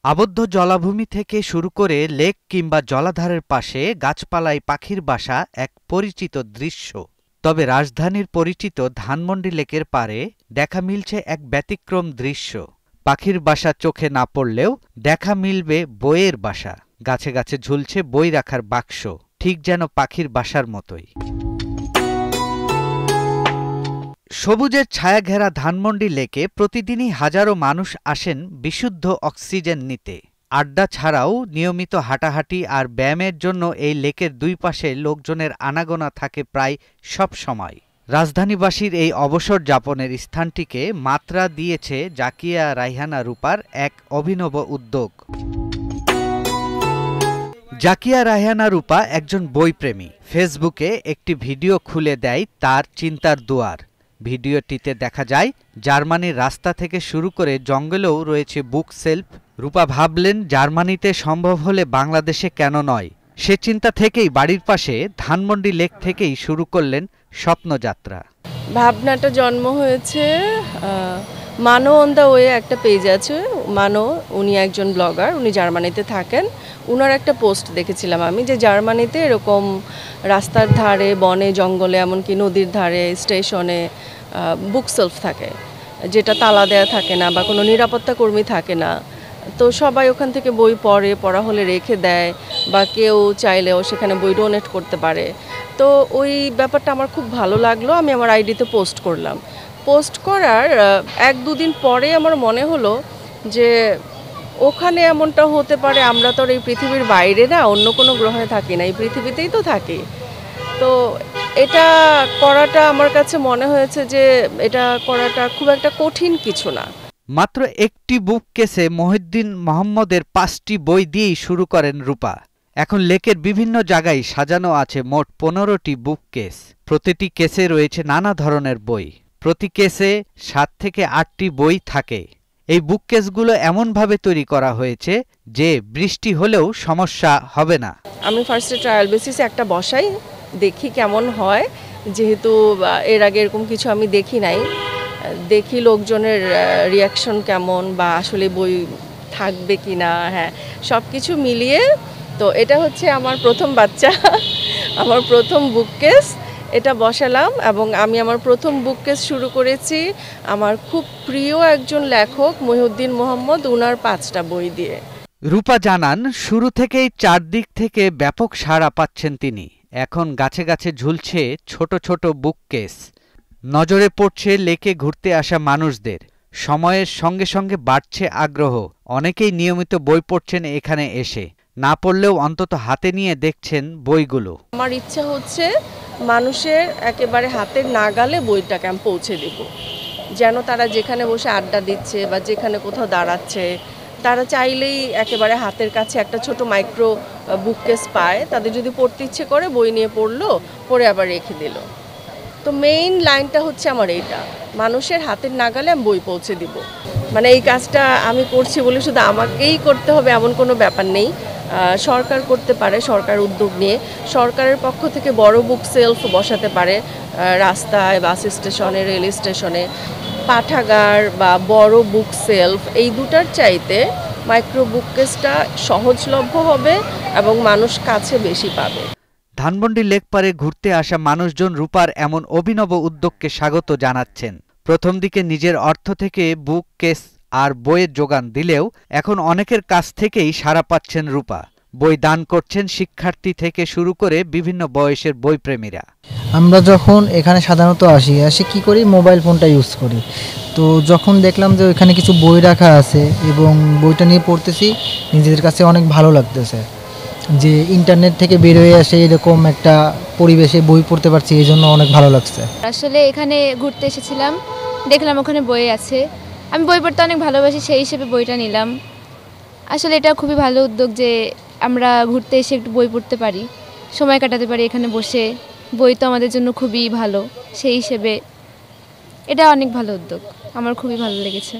আবদ্ধ জলাভূমি থেকে শুরু করে লেক কিংবা জলাধারের পাশে গাছপালায় পাখির বাসা এক পরিচিত দৃশ্য। তবে রাজধানীর পরিচিত ধানমন্ডি লেকের পাড়ে দেখা মিলছে এক ব্যতিক্রম দৃশ্য। পাখির বাসা চোখে না পড়লেও দেখা মিলবে বইয়ের বাসা। গাছে গাছে ঝুলছে বই রাখার বাক্স, ঠিক যেন পাখির বাসার মতোই। সবুজের ছায়াঘেরা ধানমন্ডি লেকে প্রতিদিনই হাজারো মানুষ আসেন বিশুদ্ধ অক্সিজেন নিতে। আড্ডা ছাড়াও নিয়মিত হাঁটাহাঁটি আর ব্যায়ামের জন্য এই লেকের দুই পাশে লোকজনের আনাগোনা থাকে প্রায় সব সময়। রাজধানীবাসীর এই অবসর যাপনের স্থানটিকে মাত্রা দিয়েছে জাকিয়া রায়হানা রূপার এক অভিনব উদ্যোগ। জাকিয়া রায়হানা রূপা একজন বইপ্রেমী। ফেসবুকে একটি ভিডিও খুলে দেয় তার চিন্তার দুয়ার। ভিডিওটিতে দেখা যায় জার্মানির রাস্তা থেকে শুরু করে জঙ্গলেও রয়েছে বুক সেলফ। রূপা ভাবলেন, জার্মানিতে সম্ভব হলে বাংলাদেশে কেন নয়। সে চিন্তা থেকেই বাড়ির পাশে ধানমন্ডি লেক থেকেই শুরু করলেন স্বপ্নযাত্রা। ভাবনাটা জন্ম হয়েছে মানো অন দ্য ওয়ে, একটা পেজ আছে মানো, উনি একজন ব্লগার, উনি জার্মানিতে থাকেন। উনার একটা পোস্ট দেখেছিলাম আমি, যে জার্মানিতে এরকম রাস্তার ধারে, বনে, জঙ্গলে, এমনকি নদীর ধারে, স্টেশনে বুক সেলফ থাকে, যেটা তালা দেয়া থাকে না বা কোনো নিরাপত্তা কর্মী থাকে না। তো সবাই ওখান থেকে বই পড়ে, পড়া হলে রেখে দেয়, বা কেউ চাইলেও সেখানে বই ডোনেট করতে পারে। তো ওই ব্যাপারটা আমার খুব ভালো লাগলো, আমি আমার আইডিতে পোস্ট করলাম। পোস্ট করার এক দুদিন পরে আমার মনে হলো যে ওখানে এমনটা হতে পারে, আমরা তো এই পৃথিবীর বাইরে না, অন্য কোনো গ্রহে থাকি না, এই পৃথিবীতেই তো থাকি। তো এটা করাটা আমার কাছে মনে হয়েছে যে এটা করাটা খুব একটা কঠিন কিছু না। মাত্র একটি বুক কেসে মহিউদ্দিন মোহাম্মদের 5টি বই দিয়েই শুরু করেন রূপা। এখন লেকের বিভিন্ন জায়গায় সাজানো আছে মোট 15টি বুক কেস। প্রতিটি কেসে রয়েছে নানা ধরনের বই। প্রতি কেসে 7 থেকে 8টি বই থাকে। এই বুক কেসগুলো এমনভাবে তৈরি করা হয়েছে যে বৃষ্টি হলেও সমস্যা হবে না। আমি ফার্স্টে ট্রায়াল বেসিসে একটা বসাই, দেখি কেমন হয়, যেহেতু এর আগে এরকম কিছু আমি দেখি নাই। দেখি লোকজনের রিয়াকশন কেমন, বা আসলে বই থাকবে কি না। হ্যাঁ, সব কিছু মিলিয়ে তো এটা হচ্ছে আমার প্রথম বাচ্চা, আমার প্রথম বুক কেস। এটা বসালাম, এবং আমি আমার প্রথম বুক কেস শুরু করেছি আমার খুব প্রিয় একজন লেখক মহিউদ্দিন মোহাম্মদ, উনার 5টা বই দিয়ে। রূপা জানান, শুরু থেকেই চারদিক থেকে ব্যাপক সাড়া পাচ্ছেন তিনি। এখন গাছে গাছে ঝুলছে ছোট ছোট বুক কেস। নজরে পড়ছে লেকে ঘুরতে আসা মানুষদের। সময়ের সঙ্গে সঙ্গে বাড়ছে আগ্রহ। অনেকেই নিয়মিত বই পড়ছেন এখানে এসে, না পড়লেও অন্তত হাতে নিয়ে দেখছেন বইগুলো। আমার ইচ্ছা হচ্ছে মানুষের একেবারে হাতের নাগালে বইটাকে আমি পৌঁছে দেব, যেন তারা যেখানে বসে আড্ডা দিচ্ছে বা যেখানে কোথাও দাঁড়াচ্ছে, তারা চাইলেই একেবারে হাতের কাছে একটা ছোট মাইক্রো বুককেস পায়। তাদের যদি পড়তে ইচ্ছে করে বই নিয়ে পড়লো, পড়ে আবার রেখে দিল। তো মেইন লাইনটা হচ্ছে আমার এইটা, মানুষের হাতের নাগালে আমি বই পৌঁছে দিব। মানে এই কাজটা আমি করছি বলে শুধু আমাকেই করতে হবে এমন কোনো ব্যাপার নেই। সরকার করতে পারে, সরকার উদ্যোগ নিয়ে সরকারের পক্ষ থেকে বড় বুক সেলফ বসাতে পারে রাস্তায়, বাস স্টেশনে, রেল স্টেশনে। পাঠাগার বা বড় বুক সেলফ, এই দুটার চাইতে মাইক্রো বুককেসটা সহজলভ্য হবে এবং মানুষ কাছে বেশি পাবে। ধানমন্ডি লেক পারে ঘুরতে আসা মানুষজন রূপার এমন অভিনব উদ্যোগকে স্বাগত জানাচ্ছেন। প্রথম দিকে নিজের অর্থ থেকে বুক কেস আর বইয়ের যোগান দিলেও এখন অনেকের কাছ থেকেই সাড়া পাচ্ছেন রূপা। বই দান করছেন শিক্ষার্থী থেকে শুরু করে বিভিন্ন বয়সের বইপ্রেমীরা। আমরা যখন এখানে সাধারণত আসি কি করি, মোবাইল ফোনটা ইউজ করি। তো যখন দেখলাম যে ওইখানে কিছু বই রাখা আছে এবং বইটা নিয়ে পড়তেছি, নিজেদের কাছে অনেক ভালো লাগতেছে যে ইন্টারনেট থেকে বের হয়ে আসে এরকম একটা পরিবেশে বই পড়তে পারছি, এই জন্য অনেক ভালো লাগছে। আসলে এখানে ঘুরতে এসেছিলাম, দেখলাম ওখানে বই আছে, আমি বই পড়তে অনেক ভালোবাসি, সেই হিসেবে বইটা নিলাম। আসলে এটা খুবই ভালো উদ্যোগ যে আমরা ঘুরতে এসে একটু বই পড়তে পারি, সময় কাটাতে পারি এখানে বসে। বই তো আমাদের জন্য খুবই ভালো, সেই হিসেবে এটা অনেক ভালো উদ্যোগ, আমার খুবই ভালো লেগেছে।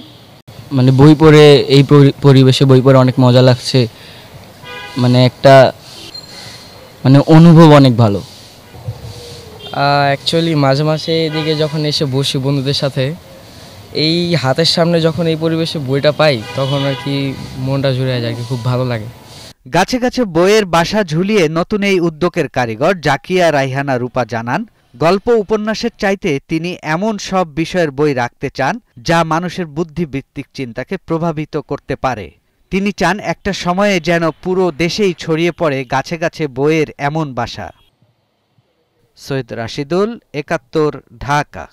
মানে বই পড়ে, এই পরিবেশে বই পড়ে অনেক মজা লাগছে। মানে একটা অনুভব অনেক ভালো। অ্যাকচুয়ালি মাঝে মাঝে এদিকে যখন এসে বসি বন্ধুদের সাথে, এই হাতের সামনে যখন এই পরিবেশে বইটা পাই তখন আর কি মনটা জুড়ে যায় আর কি, খুব ভালো লাগে। গাছে গাছে বইয়ের বাসা ঝুলিয়ে নতুন এই উদ্যোগের কারিগর জাকিয়া রাইহানা রূপা জানান, গল্প উপন্যাসের চাইতে তিনি এমন সব বিষয়ের বই রাখতে চান যা মানুষের বুদ্ধিবৃত্তিক চিন্তাকে প্রভাবিত করতে পারে। তিনি চান একটা সময়ে যেন পুরো দেশেই ছড়িয়ে পড়ে গাছে গাছে বইয়ের এমন বাসা। সৈয়দ রাশিদুল, ৭১, ঢাকা।